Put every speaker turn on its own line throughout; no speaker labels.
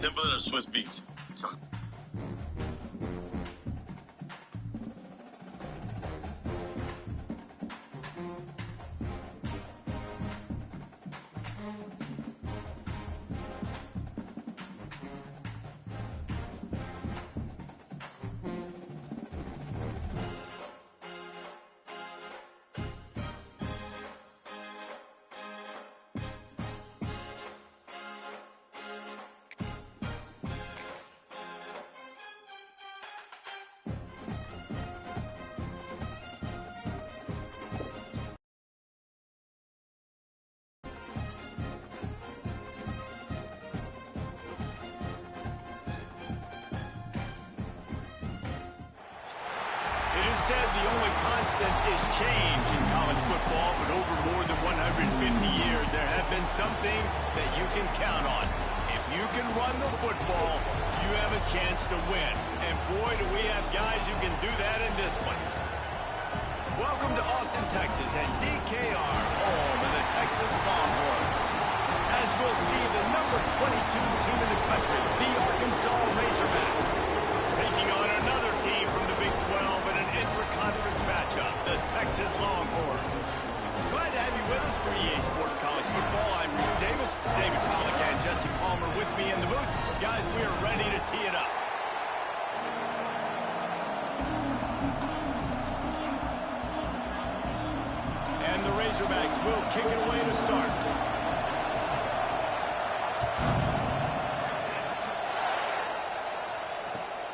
Tempo de los Swiss beats.
It is said the only constant is change in college football, but over more than 150 years, there have been some things that you can count on. If you can run the football, you have a chance to win. And boy, do we have guys who can do that in this one. Welcome to Austin, Texas, and DKR, home of the Texas Longhorns. As we'll see, the number 22 team in the country, the Arkansas Razorbacks, taking on another team from the Big 12 in an intra-conference matchup, the Texas Longhorns. Glad to have you with us for EA Sports College Football. I'm Reese Davis, David Pollack and Jesse Palmer with me in the booth. Guys, we are ready to tee it up. And the Razorbacks will kick it away to start.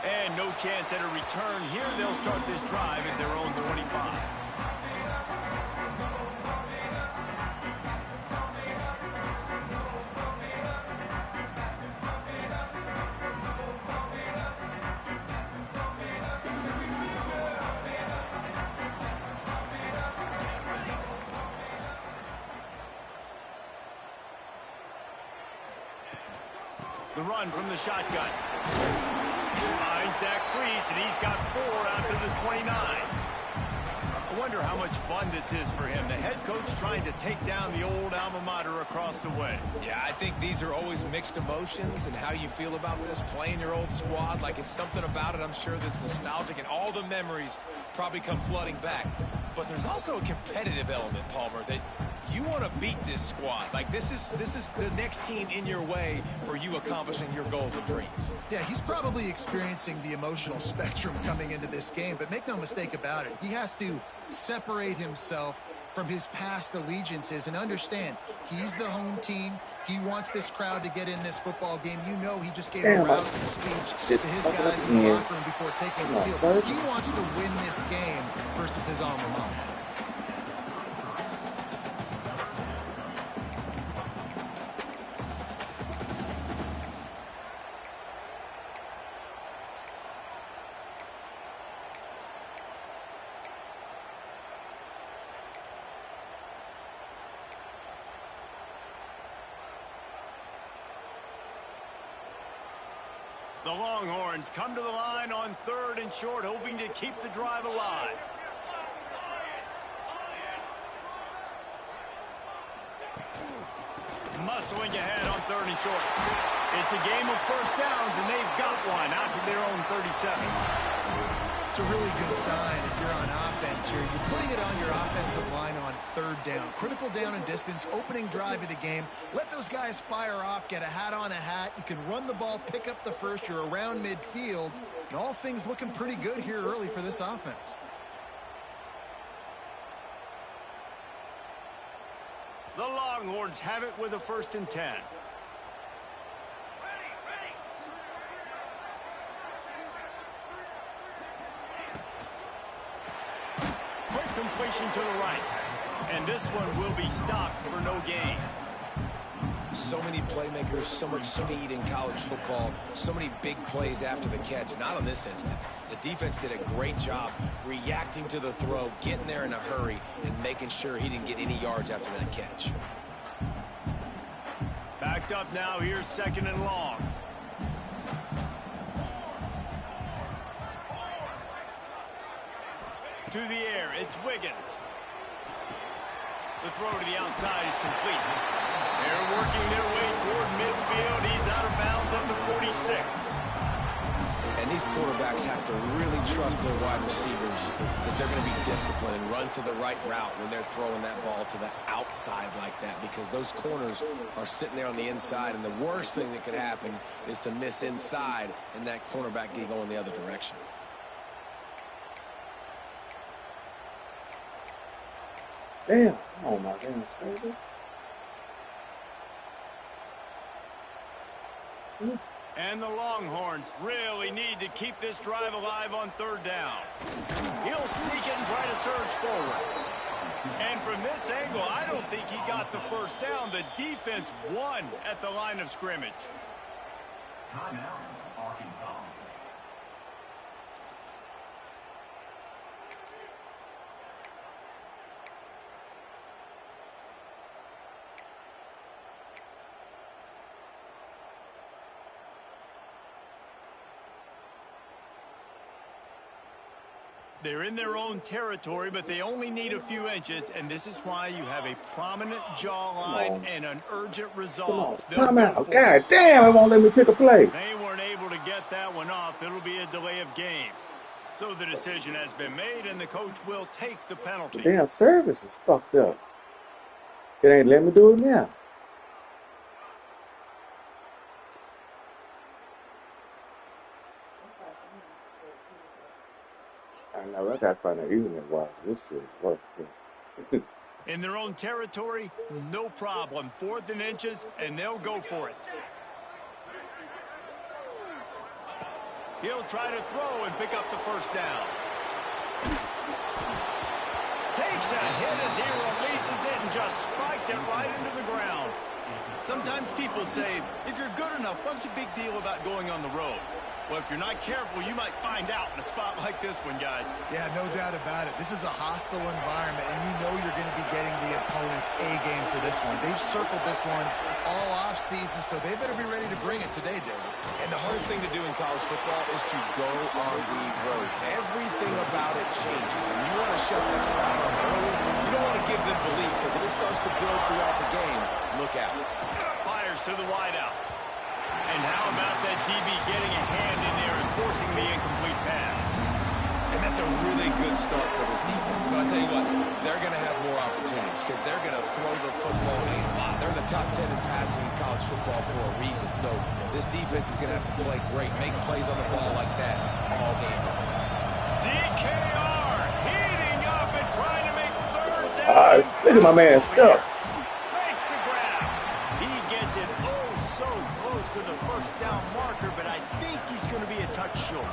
And no chance at a return here. They'll start this drive at their own 25. The run from the shotgun. Finds that crease, and he's got 4 out to the 29. I wonder how much fun this is for him. The head coach trying to take down the old alma mater across the way.
Yeah, I think these are always mixed emotions, and how you feel about this, playing your old squad. Like, it's something about it, I'm sure, that's nostalgic, and all the memories probably come flooding back. But there's also a competitive element, Palmer, that you want to beat this squad. Like, this is the next team in your way for you accomplishing your goals and dreams.
Yeah, he's probably experiencing the emotional spectrum coming into this game, but make no mistake about it, he has to separate himself from his past allegiances and understand he's the home team. He wants this crowd to get in this football game. You know, he just gave a rousing speech to his guys in the locker room before taking the field. He wants to win this game versus his alma mater.
The Longhorns come to the line on 3rd and short, hoping to keep the drive alive. Muscling ahead on 3rd and short. It's a game of first downs, and they've got one out to their own 37.
It's a really good sign if you're on offense here. You're putting it on your offensive line on 3rd down. Critical down and distance, opening drive of the game. Let those guys fire off, get a hat on a hat. You can run the ball, pick up the first. You're around midfield. And all things looking pretty good here early for this offense.
The Longhorns have it with a 1st and 10. Quick completion to the right. And this one will be stopped for no gain.
So many playmakers, so much speed in college football, so many big plays after the catch. Not on this instance. The defense did a great job reacting to the throw, getting there in a hurry, and making sure he didn't get any yards after that catch.
Backed up now, here's 2nd and long. To the air, it's Wiggins. The throw to the outside is complete. They're working their way toward midfield. He's out of bounds at the 46.
And these quarterbacks have to really trust their wide receivers that they're going to be disciplined and run to the right route when they're throwing that ball to the outside like that, because those corners are sitting there on the inside, and the worst thing that could happen is to miss inside and that cornerback get going the other direction.
Damn. Oh, my damn service.
And the Longhorns really need to keep this drive alive on third down. He'll sneak it and try to surge forward. And from this angle, I don't think he got the first down. The defense won at the line of scrimmage.
Timeout, Arkansas.
They're in their own territory, but they only need a few inches, and this is why you have a prominent jawline and an urgent resolve.
Come out. God damn, it won't let me pick a play.
They weren't able to get that one off. It'll be a delay of game. So the decision has been made, and the coach will take the penalty.
The damn service is fucked up. It ain't let me do it now. I know, I gotta find an evening while this is working.
In their own territory, no problem. 4th and inches, and they'll go for it. He'll try to throw and pick up the first down. Takes a hit as he releases it and just spiked it right into the ground. Sometimes people say, if you're good enough, what's the big deal about going on the road? Well, if you're not careful, you might find out in a spot like this one, guys.
Yeah, no doubt about it. This is a hostile environment, and you know you're going to be getting the opponent's A-game for this one. They've circled this one all off-season, so they better be ready to bring it today, David.
And the hardest thing to do in college football is to go on the road. Everything about it changes, and you want to shut this crowd up early. You don't want to give them belief, because if it starts to build throughout the game, look out.
Fires to the wideout. And how about that DB getting a hand in there and forcing the incomplete pass?
And that's a really good start for this defense. But I'll tell you what, they're going to have more opportunities because they're going to throw the football a lot. They're in the top 10 in passing in college football for a reason. So this defense is going to have to play great, make plays on the ball like that all game.
DKR heating up and trying to make third down.
Look at my man stuck.
Makes the grab. He gets it so close to the first down marker, but I think he's going to be a touch short.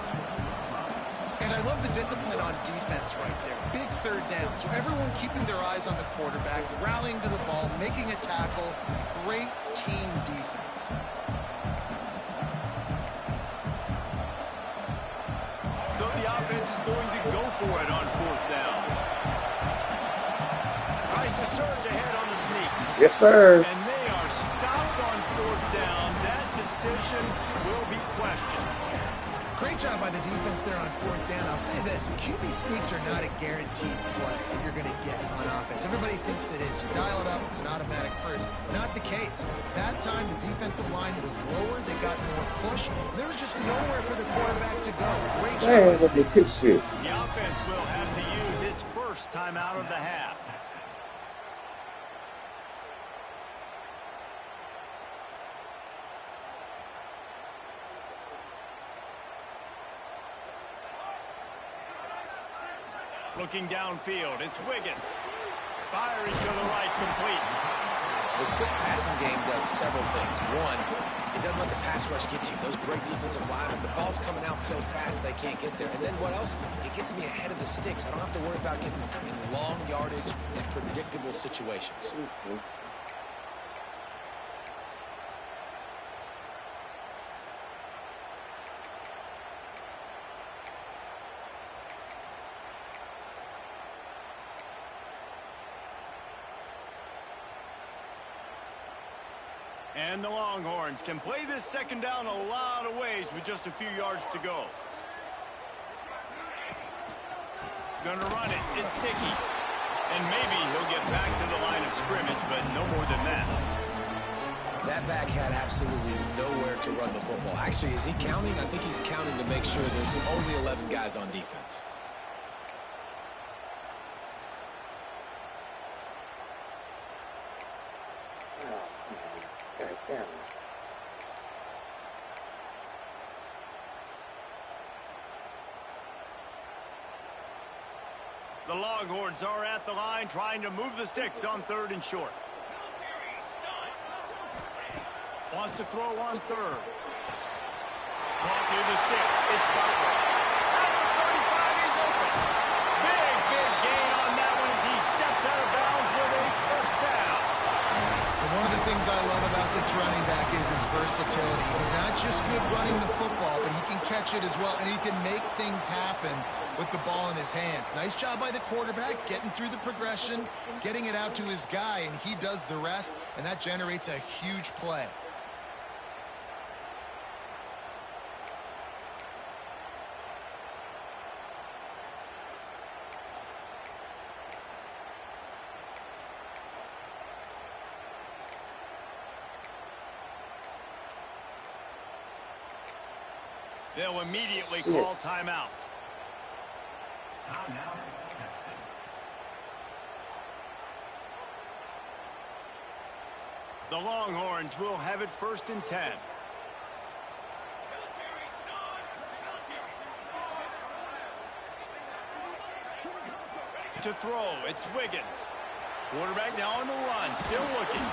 And I love the discipline on defense right there. Big third down. So everyone keeping their eyes on the quarterback, rallying to the ball, making a tackle. Great team defense.
So the offense is going to go for it on 4th down. Tries to surge ahead on the sneak.
Yes, sir.
And they are stopped on 4th down. That decision will be questioned.
Great job by the defense there on 4th down. I'll say this, QB sneaks are not a guaranteed play that you're going to get on offense. Everybody thinks it is. You dial it up, it's an automatic first. Not the case. That time, the defensive line was lower. They got more push. There was just nowhere for the quarterback to go. Great job.
Man, look at this shit.
The offense will have to use its first timeout of the half. Looking downfield, it's Wiggins. Firing to the right, complete.
The quick passing game does several things. One, it doesn't let the pass rush get you. Those great defensive linemen, the ball's coming out so fast they can't get there. And then what else? It gets me ahead of the sticks. I don't have to worry about getting in long yardage and predictable situations.
And the Longhorns can play this second down a lot of ways with just a few yards to go. Gonna run it. It's Dickey. And maybe he'll get back to the line of scrimmage, but no more than that.
That back had absolutely nowhere to run the football. Actually, is he counting? I think he's counting to make sure there's only 11 guys on defense.
The Longhorns are at the line trying to move the sticks on 3rd and short. Wants to throw on 3rd. Caught near the sticks. It's Butler. At the 35, he's open. Big gain on that one as he steps out of bounds with a first down.
And one of the things I love about this running back is his versatility. He's not just good running the football, but he can catch it as well, and he can make things happen with the ball in his hands. Nice job by the quarterback, getting through the progression, getting it out to his guy, and he does the rest, and that generates a huge play.
They'll immediately call timeout.
Timeout, Texas.
The Longhorns will have it 1st and 10. To throw, it's Wiggins. Quarterback now on the run, still looking.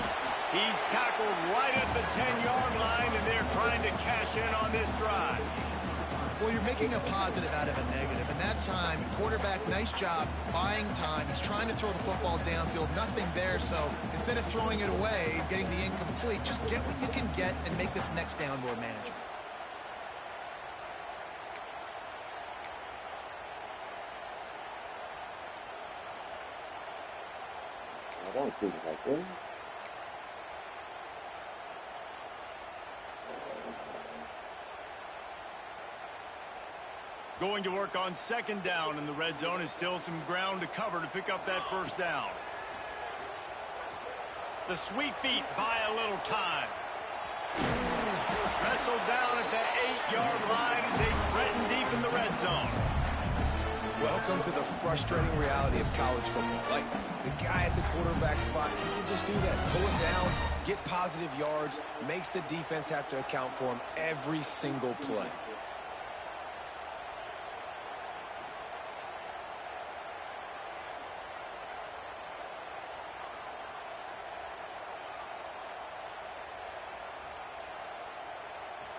He's tackled right at the 10-yard line, and they're trying to cash in on this drive.
Well, you're making a positive out of a negative. And that time, quarterback, nice job buying time. He's trying to throw the football downfield. Nothing there. So instead of throwing it away, getting the incomplete, just get what you can get and make this next down more manageable.
I don't think like that.
Going to work on 2nd down, and the red zone is still some ground to cover to pick up that first down. The sweet feet buy a little time. Wrestled down at the 8-yard line as they threaten deep in the red zone.
Welcome to the frustrating reality of college football. Like, the guy at the quarterback spot, he can just do that. Pull him down, get positive yards, makes the defense have to account for him every single play.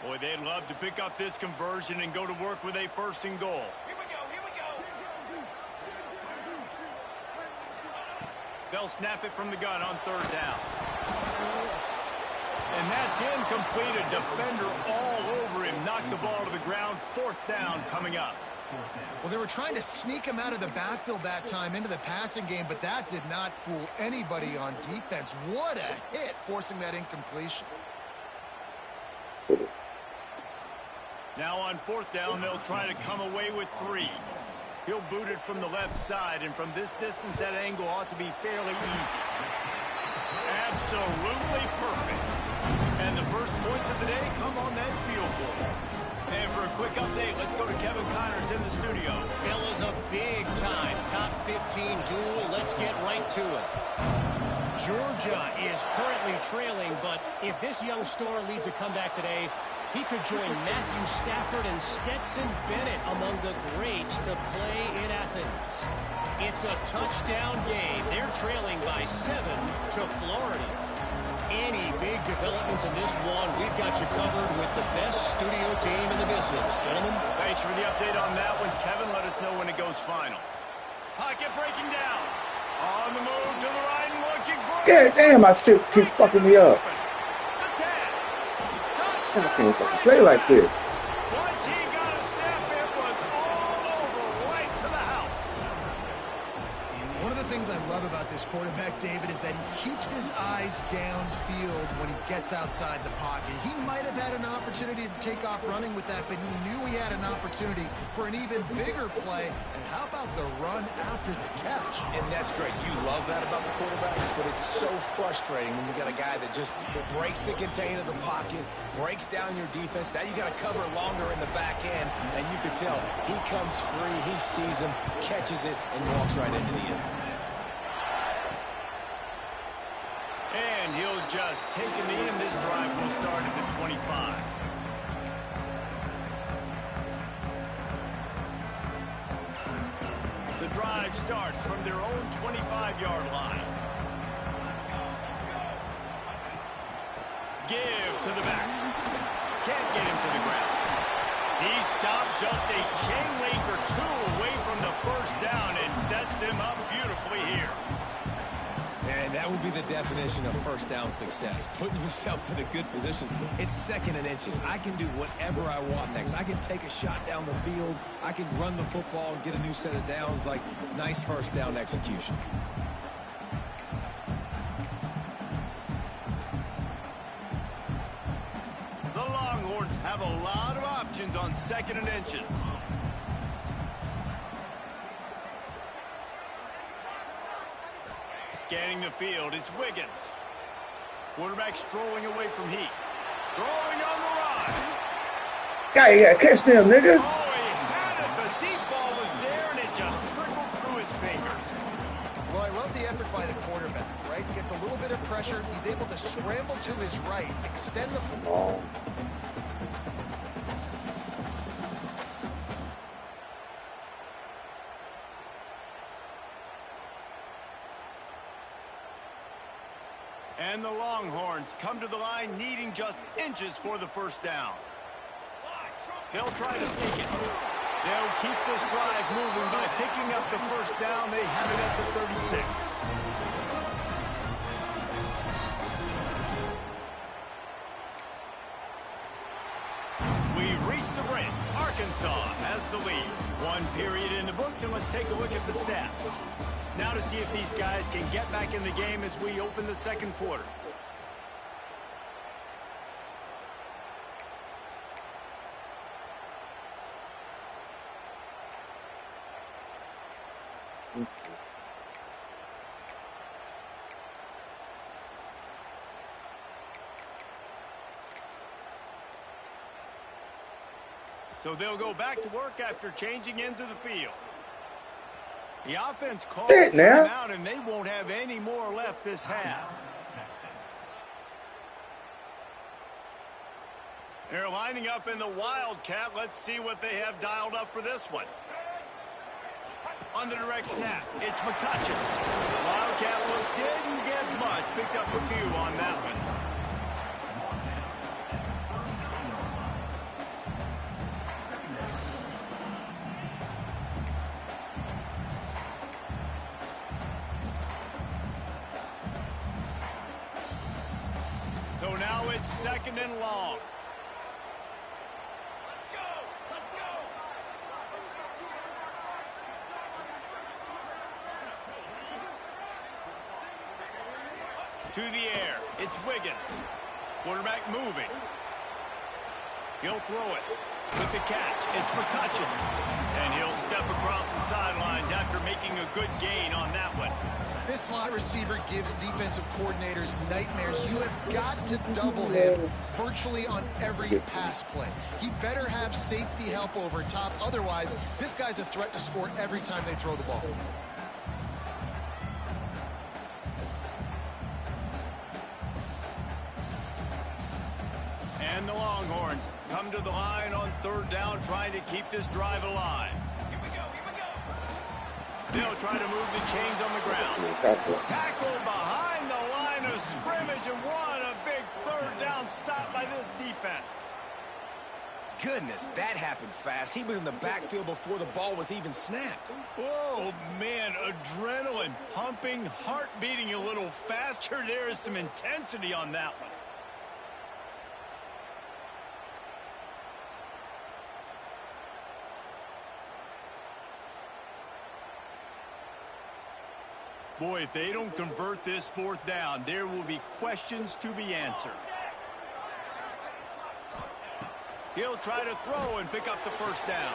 Boy, they'd love to pick up this conversion and go to work with a 1st and goal.
Here we go.
They'll snap it from the gun on 3rd down. And that's incomplete. A defender all over him. Knocked the ball to the ground. 4th down coming up.
Well, they were trying to sneak him out of the backfield that time into the passing game, but that did not fool anybody on defense. What a hit, forcing that incompletion.
Now on 4th down, they'll try to come away with 3. He'll boot it from the left side, and from this distance, that angle ought to be fairly easy. Absolutely perfect. And the first points of the day come on that field goal. And for a quick update, let's go to Kevin Connors in the studio.
Fellas, a big-time top 15 duel. Let's get right to it. Georgia is currently trailing, but if this young star leads a comeback today, he could join Matthew Stafford and Stetson Bennett among the greats to play in Athens. It's a touchdown game. They're trailing by 7 to Florida. Any big developments in this one, we've got you covered with the best studio team in the business. Gentlemen.
Thanks for the update on that one. Kevin, let us know when it goes final. Pocket breaking down. On the move to the right and looking for...
Yeah, damn, my shit keep fucking me up. I can't fucking play like this.
Once he got a step, it was all over right to the house.
One of the things I love about this quarterback, David, is that he keeps his eyes downfield when he gets outside the pocket. He might have had an opportunity to take off running with that, but he knew he had an opportunity for an even bigger play. And how about the run after the catch?
And that's great. You love that about the quarterbacks, but it's so frustrating when you got a guy that just breaks the contain of the pocket, breaks down your defense. Now you got to cover longer in the back end, and you can tell he comes free, he sees him, catches it, and walks right into the end zone.
And he'll just take a knee, and this drive will start at the 25. The drive starts from their own 25-yard line. Give to the back. Can't get him to the ground. He stopped just a chain link or two away from the first down and sets them up beautifully here.
And that would be the definition of first down success, putting yourself in a good position. It's 2nd and inches. I can do whatever I want next. I can take a shot down the field. I can run the football and get a new set of downs. Like, nice first down execution.
The Longhorns have a lot of options on 2nd and inches. Scanning the field, it's Wiggins. Quarterback strolling away from heat. Throwing on the run.
Guy, you gotta catch them, nigga.
Oh, he had it. The deep ball was there, and it just trickled through his fingers.
Well, I love the effort by the quarterback, right? Gets a little bit of pressure. He's able to scramble to his right, extend the...
Oh.
And the Longhorns come to the line needing just inches for the first down. They'll try to sneak it. They'll keep this drive moving by picking up the first down. They have it at the 36. We've reached the break. Arkansas has the lead. 1 period in the books, and let's take a look at the stats. Now to see if these guys can get back in the game as we open the 2nd quarter. So they'll go back to work after changing into the field. The offense calls timeout, and they won't have any more left this half. They're lining up in the Wildcat. Let's see what they have dialed up for this one. On the direct snap, it's McCutcheon. Wildcat look didn't get much. Picked up a few on that one. So now it's 2nd and long.
Let's go! Let's go!
To the air, it's Wiggins. Quarterback moving. He'll throw it with the catch. It's McCutcheon. And he'll step across the sidelines after making a good gain on that one.
This slot receiver gives defensive coordinators nightmares. You have got to double him virtually on every pass play. He better have safety help over top. Otherwise, this guy's a threat to score every time they throw the ball.
And the Longhorns come to the line on 3rd down, trying to keep this drive alive.
Here we go! Here we go!
They'll try to move the chains on the ground. Tackle behind the line of scrimmage, and what a big 3rd down stop by this defense.
Goodness, that happened fast. He was in the backfield before the ball was even snapped.
Oh, man, adrenaline pumping, heart beating a little faster. There is some intensity on that one. Boy, if they don't convert this 4th down, there will be questions to be answered. He'll try to throw and pick up the 1st down.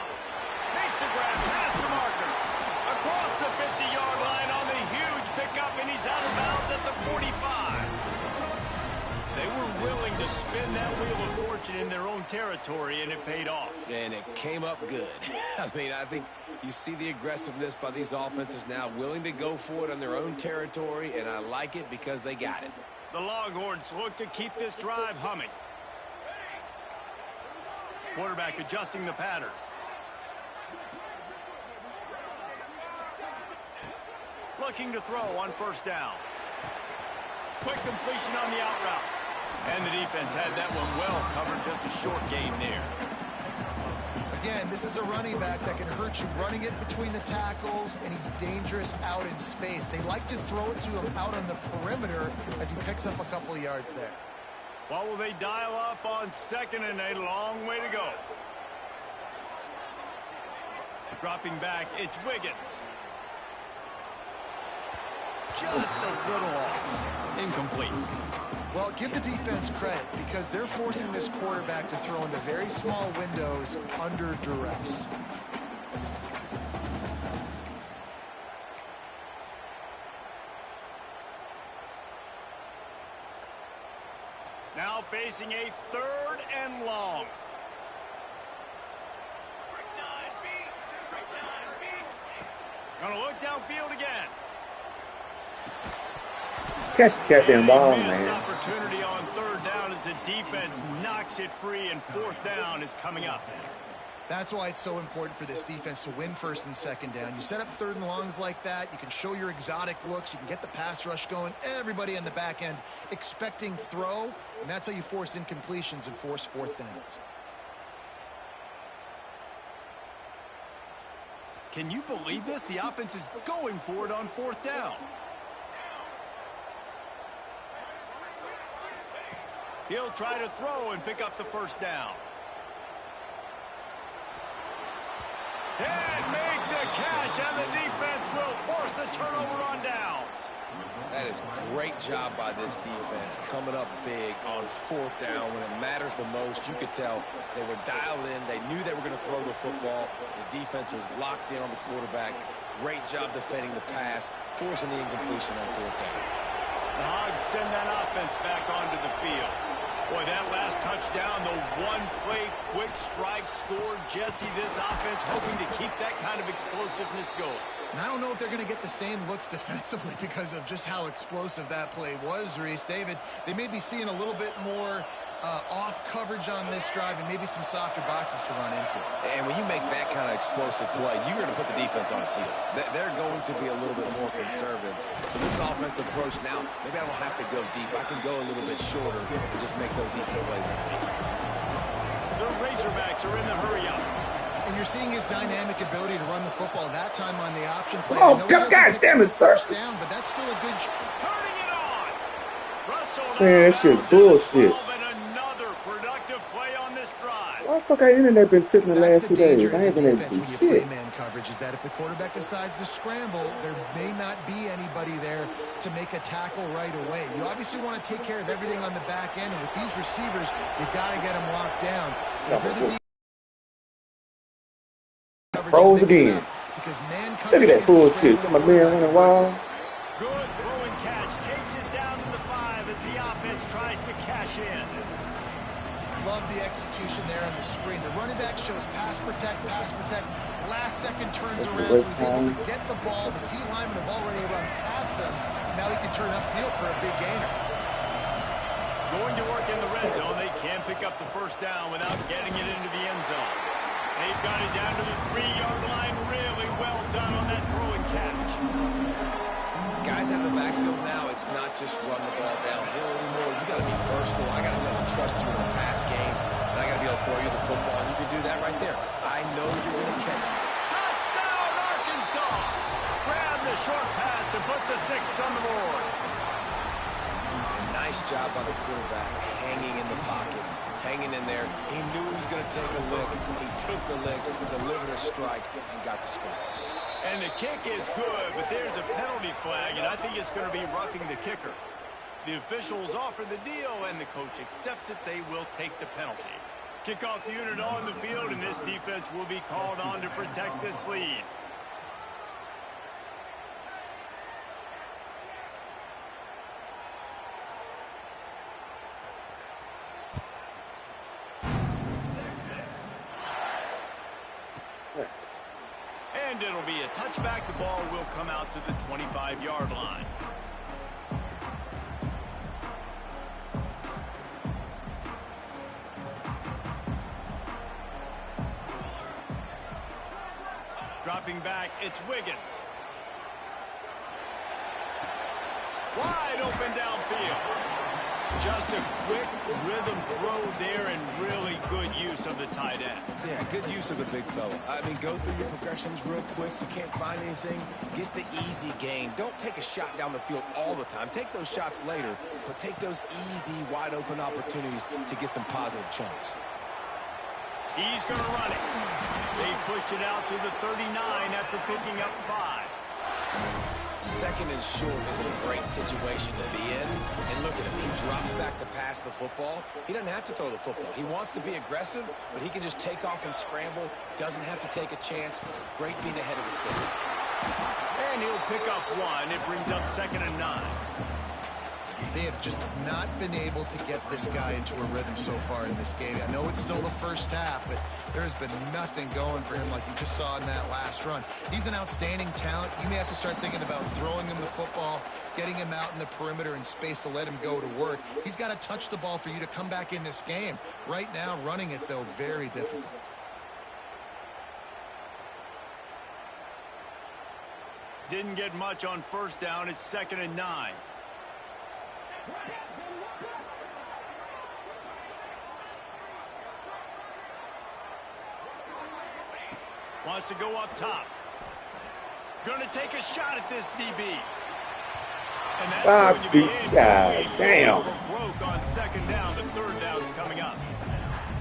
Makes a grab past the marker. Across the 50-yard line on the huge pickup, and he's out of bounds at the 45. They were willing to spin that wheel of fortune in their own territory, and it paid off.
And it came up good. I mean, I think you see the aggressiveness by these offenses now, willing to go for it on their own territory, and I like it because they got it.
The Longhorns look to keep this drive humming. Quarterback adjusting the pattern. Looking to throw on 1st down. Quick completion on the out route. And the defense had that one well covered, just a short gain there.
Again, this is a running back that can hurt you running it between the tackles, and he's dangerous out in space. They like to throw it to him out on the perimeter as he picks up a couple of yards there.
What will they dial up on 2nd and a long way to go? Dropping back, it's Wiggins. Just a little off. Incomplete.
Well, give the defense credit because they're forcing this quarterback to throw into very small windows under duress.
Now facing a 3rd and long. Gonna look downfield again.
Catch the goddamn ball,
missed
man.
Opportunity on 3rd down as the defense knocks it free, and 4th down is coming up.
That's why it's so important for this defense to win 1st and 2nd down. You set up 3rd and longs like that, you can show your exotic looks, you can get the pass rush going, everybody in the back end expecting throw, and that's how you force incompletions and force 4th downs.
Can you believe this? The offense is going for it on 4th down. He'll try to throw and pick up the 1st down. And make the catch, and the defense will force a turnover on downs.
That is great job by this defense, coming up big on 4th down when it matters the most. You could tell they were dialed in. They knew they were going to throw the football. The defense was locked in on the quarterback. Great job defending the pass, forcing the incompletion on 4th down.
The Hogs send that offense back onto the field. Boy, that last touchdown, the one-play quick strike score. Jesse, this offense hoping to keep that kind of explosiveness going.
And I don't know if they're going to get the same looks defensively because of just how explosive that play was, Reese. David, they may be seeing a little bit more off coverage on this drive and maybe some softer boxes to run into.
And when you make that kind of explosive play, you're going to put the defense on its heels. They're going to be a little bit more conservative. So this offensive approach now, maybe I don't have to go deep. I can go a little bit shorter and just make those easy plays.
The Razorbacks are in the hurry-up.
And you're seeing his dynamic ability to run the football that time on the option play.
Oh, God damn it, sir.
Down, but that's still a good...
Turning it on. Russell,
Man, that shit bullshit. Why the fuck our internet been tipping the last 2 days? I ain't been able to do shit.
Man coverage is that if the quarterback decides to scramble, there may not be anybody there to make a tackle right away. You obviously want to take care of everything on the back end, and with these receivers, you got to get them locked down.
Froze again. Look at that bullshit. Come on, man, running wild.
Good throwing catch. Takes it down to the 5 as the offense tries to cash in.
Love the execution there on the screen. The running back shows pass protect. Last second turns around, so he's able to get the ball. The D linemen have already run past him. Now he can turn upfield for a big gainer.
Going to work in the red zone. They can pick up the 1st down without getting it into the end zone. They've got it down to the 3-yard line. Really well done on that throwing catch.
Guys out of the backfield now, it's not just run the ball downhill anymore. You got to be versatile. I got to be able to trust you in the pass game, and I got to be able to throw you the football, and you can do that right there. I know you're going to catch it.
Touchdown, Arkansas! Grab the short pass to put the 6 on the board.
And nice job by the quarterback, hanging in the pocket, hanging in there. He knew he was going to take a lick. He took the lick, delivered a strike, and got the score.
And the kick is good, but there's a penalty flag, and I think it's going to be roughing the kicker. The officials offer the deal, and the coach accepts it. They will take the penalty. Kickoff unit on the field, and this defense will be called on to protect this lead. And it'll be a touchback. The ball will come out to the 25-yard line. Dropping back, it's Wiggins. Wide open downfield. Just a quick rhythm throw there and really good use of the tight end.
Yeah, good use of the big fella. I mean, go through your progressions real quick. You can't find anything. Get the easy gain. Don't take a shot down the field all the time. Take those shots later, but take those easy, wide open opportunities to get some positive chunks.
He's going to run it. They pushed it out to the 39 after picking up 5.
Second and short isn't a great situation to be in. And look at him. He drops back to pass the football. He doesn't have to throw the football. He wants to be aggressive, but he can just take off and scramble. Doesn't have to take a chance. Great being ahead of the sticks.
And he'll pick up 1. It brings up 2nd and 9.
They have just not been able to get this guy into a rhythm so far in this game. I know it's still the first half, but there's been nothing going for him like you just saw in that last run. He's an outstanding talent. You may have to start thinking about throwing him the football, getting him out in the perimeter and space to let him go to work. He's got to touch the ball for you to come back in this game. Right now, running it, though, very difficult.
Didn't get much on first down. It's 2nd and 9. Wants to go up top. Gonna take a shot at this DB. And that's going to be in.
God damn.
Broke on 2nd down, but 3rd down's coming up.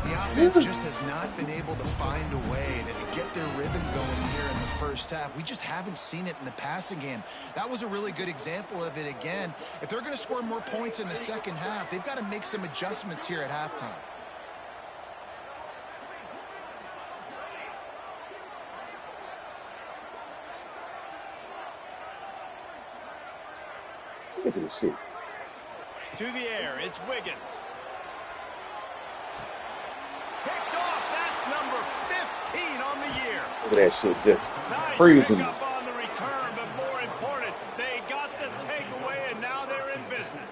The offense just has not been able to find a way to get their rhythm going here in the first half. We just haven't seen it in the passing game. That was a really good example of it again. If they're going to score more points in the second half, they've got to make some adjustments here at halftime.
Look at this shit.
To the air, it's Wiggins. Picked off, that's number 15 on the year.
Look at that shit, just
Nice
freezing.
pickup on the return, but more important, they got the takeaway, and now they're in business.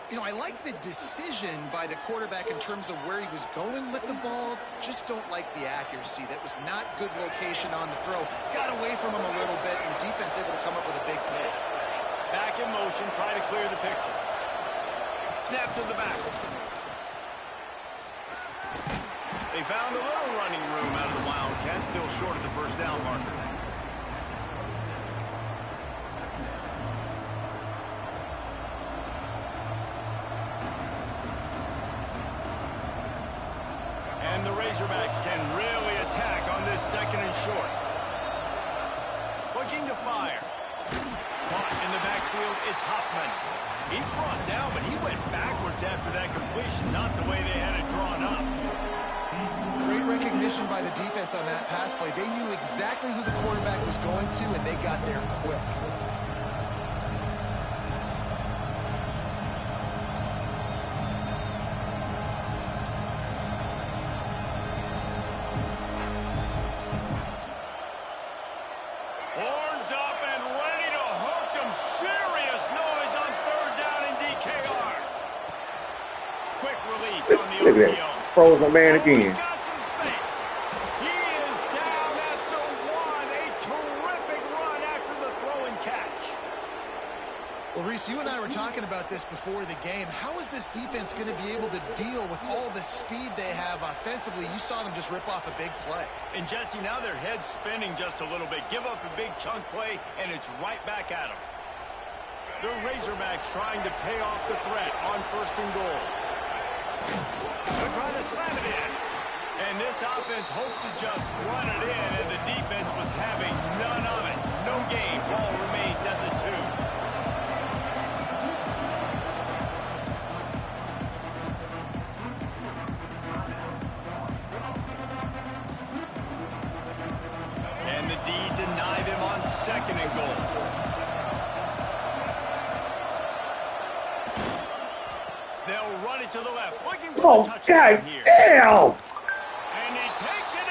You know, I like the decision by the quarterback in terms of where he was going with the ball. Just don't like the accuracy. That was not good location on the throw. Got away from him a little bit, and the defense able to come up with a big play.
Back in motion, try to clear the picture. Snap to the back. They found a little running room out of the Wildcats, still short of the first down marker. And the Razorbacks can really attack on this 2nd and short. Looking to fire. Caught in the backfield, it's Huffman. He's brought down, but he went backwards after that completion, not the way they had it drawn up.
Great recognition by the defense on that pass play. They knew exactly who the quarterback was going to, and they got there quick.
Horns up and ready to hook them. Serious noise on 3rd down in DKR. Quick release on the
Look at
OPO.
that. Froze my man
Oh,
again.
he's got some space. He is down at the 1. A terrific run after the throw and catch.
Well, Reese, you and I were talking about this before the game. How is this defense going to be able to deal with all the speed they have offensively? You saw them just rip off a big play.
And Jesse, now their head's spinning just a little bit. Give up a big chunk play, and it's right back at them. The Razorbacks trying to pay off the threat on 1st and goal. They're trying to slam it in. And this offense hoped to just run it in, and the defense was having none of it. No gain. Ball remains at the 2. And the D deny them on 2nd and goal. They'll run it to the left, looking for the touchdown here.
Damn!
And he takes it